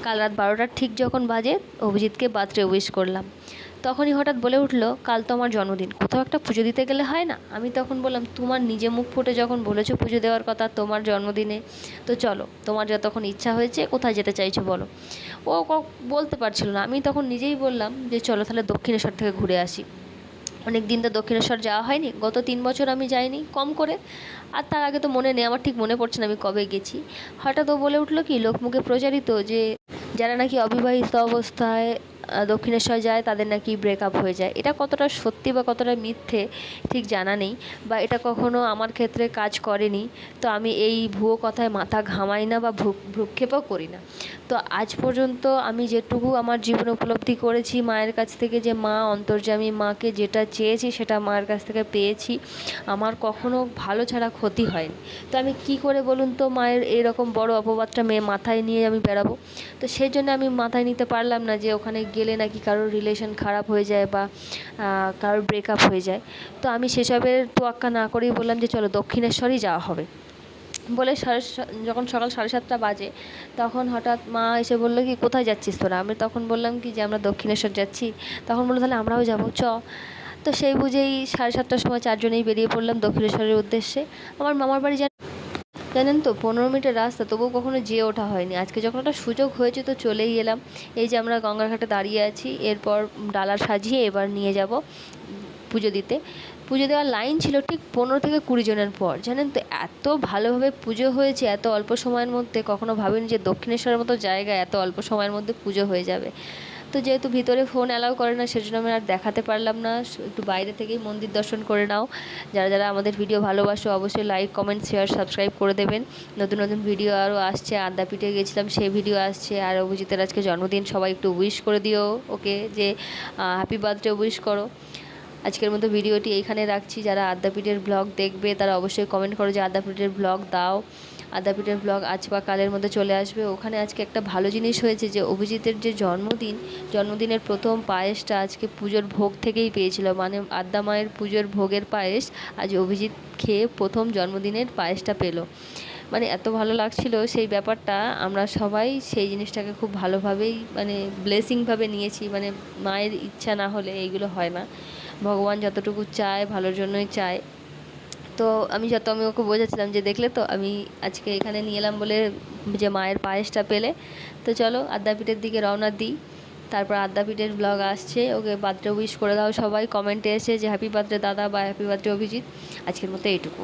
কাল রাত 12টা ঠিক যখন বাজে অভিজিৎকে বার্থডে উইশ করলাম, তখনই হঠাৎ বলে উঠলো, কাল তো আমার জন্মদিন, কোথাও একটা পুজো দিতে গেলে হয় না? আমি তখন বললাম, তোমার নিজে মুখ ফুটে যখন বলেছো পুজো দেওয়ার কথা তোমার জন্মদিনে, তো চলো, তোমার যতক্ষণ ইচ্ছা হয়েছে কোথায় যেতে চাইছো বলো। ও বলতে পারছিল না, আমি তখন নিজেই বললাম যে চলো তাহলে দক্ষিণেশ্বর থেকে ঘুরে আসি। অনেক দিন তো দক্ষিণেশ্বর যাওয়া হয়নি, গত 3 বছর আমি যাইনি কম করে, আর তার আগে তো মনে নেই, আমার ঠিক মনে পড়ছে না আমি কবে গেছি। হঠাৎ ও বলে উঠলো কি, লোকমুখে প্রচারিত যে যারা নাকি অবিবাহিত অবস্থায় দক্ষিণেশ্বর যায় তাদের নাকি ব্রেকআপ হয়ে যায়। এটা কতটা সত্যি বা কতটা মিথ্যে ঠিক জানা নেই, বা এটা কখনো আমার ক্ষেত্রে কাজ করেনি, তো আমি এই ভুয়ো কথায় মাথা ঘামাই না বা ভ্রুক্ষেপও করি না। তো আজ পর্যন্ত আমি যেটুকু আমার জীবনে উপলব্ধি করেছি মায়ের কাছ থেকে, যে মা অন্তর্যামী, মাকে যেটা চেয়েছি সেটা মায়ের কাছ থেকে পেয়েছি, আমার কখনো ভালো ছাড়া ক্ষতি হয়নি। তো আমি কি করে বলুন তো মায়ের এরকম বড় অপবাদটা মাথায় নিয়ে আমি বেরাবো? তো সেই জন্য আমি মাথায় নিতে পারলাম না যে ওখানে গেলে নাকি কারোর রিলেশন খারাপ হয়ে যায় বা কারোর ব্রেকআপ হয়ে যায়। তো আমি সেসবের তোয়াক্কা না করেই বললাম যে চলো দক্ষিণেশ্বরই যাওয়া হবে বলে যখন সকাল 7:30 বাজে, তখন হঠাৎ মা এসে বললো কি, কোথায় যাচ্ছিস তোরা? আমি তখন বললাম কি যে আমরা দক্ষিণেশ্বর যাচ্ছি। তখন বললো তাহলে আমরাও যাবো, চ। তো সেই বুঝেই 7:30টার সময় 4 জনেই বেরিয়ে পড়লাম দক্ষিণেশ্বরের উদ্দেশ্যে। আমার মামার বাড়ি জানেন তো 15 মিনিটের রাস্তা, তবুও কখনো যেয়ে ওঠা হয়নি। আজকে যখন একটা সুযোগ হয়েছে তো চলেই এলাম। এই যে আমরা গঙ্গার ঘাটে দাঁড়িয়ে আছি, এরপর ডালা সাজিয়ে এবার নিয়ে যাব পুজো দিতে। পুজো দেওয়ার লাইন ছিল ঠিক 15 থেকে 20 জনের পর। জানেন তো এত ভালোভাবে পুজো হয়েছে এত অল্প সময়ের মধ্যে, কখনো ভাবিনি যে দক্ষিণেশ্বরের মতো জায়গায় এত অল্প সময়ের মধ্যে পুজো হয়ে যাবে। তো যেহেতু ভিতরে ফোন অ্যালাউ করে না, সেজন্য আমি আর দেখাতে পারলাম না, একটু বাইরে থেকেই মন্দির দর্শন করে নাও। যারা যারা আমাদের ভিডিও ভালোবাসো অবশ্যই লাইক, কমেন্ট, শেয়ার, সাবস্ক্রাইব করে দেবেন। নতুন নতুন ভিডিও আরও আসছে, আদ্যাপীঠে গেছিলাম সেই ভিডিও আসছে, আর অভিজিতের আজকে জন্মদিন, সবাই একটু উইশ করে দিও ওকে, যে হ্যাপি বার্থডে উইশ করো। আজকের মতো ভিডিওটি এইখানে রাখছি। যারা আদ্যাপীঠের ব্লগ দেখবে তারা অবশ্যই কমেন্ট করো যে আদ্যাপীঠের ব্লগ দাও। আদ্যাপীঠের ব্লগ আজ বা কালের মধ্যে চলে আসবে। ওখানে আজকে একটা ভালো জিনিস হয়েছে যে অভিজিতের যে জন্মদিনের প্রথম পায়েসটা আজকে পুজোর ভোগ থেকেই পেয়েছিল, মানে আদ্যা মায়ের পুজোর ভোগের পায়েস আজ অভিজিৎ খেয়ে প্রথম জন্মদিনের পায়েসটা পেল। মানে এত ভালো লাগছিল সেই ব্যাপারটা, আমরা সবাই সেই জিনিসটাকে খুব ভালোভাবেই মানে ব্লেসিংভাবে নিয়েছি। মানে মায়ের ইচ্ছা না হলে এইগুলো হয় না, ভগবান যতটুকু চায় ভালোর জন্যই চায়। তো আমি ওকে বোঝাচ্ছিলাম যে দেখলে তো আমি আজকে এখানে নিয়ে এলাম বলে যে মায়ের পায়েসটা পেলে। তো চলো আদ্যাপীঠের দিকে রওনা দিই। তারপর আদ্যাপীঠের ব্লগ আসছে, ওকে বার্থডে উইশ করে দাও সবাই কমেন্টে এসে যে হ্যাপি বার্থডে দাদা বা হ্যাপি বার্থডে অভিজিৎ। আজকের মতো এইটুকু।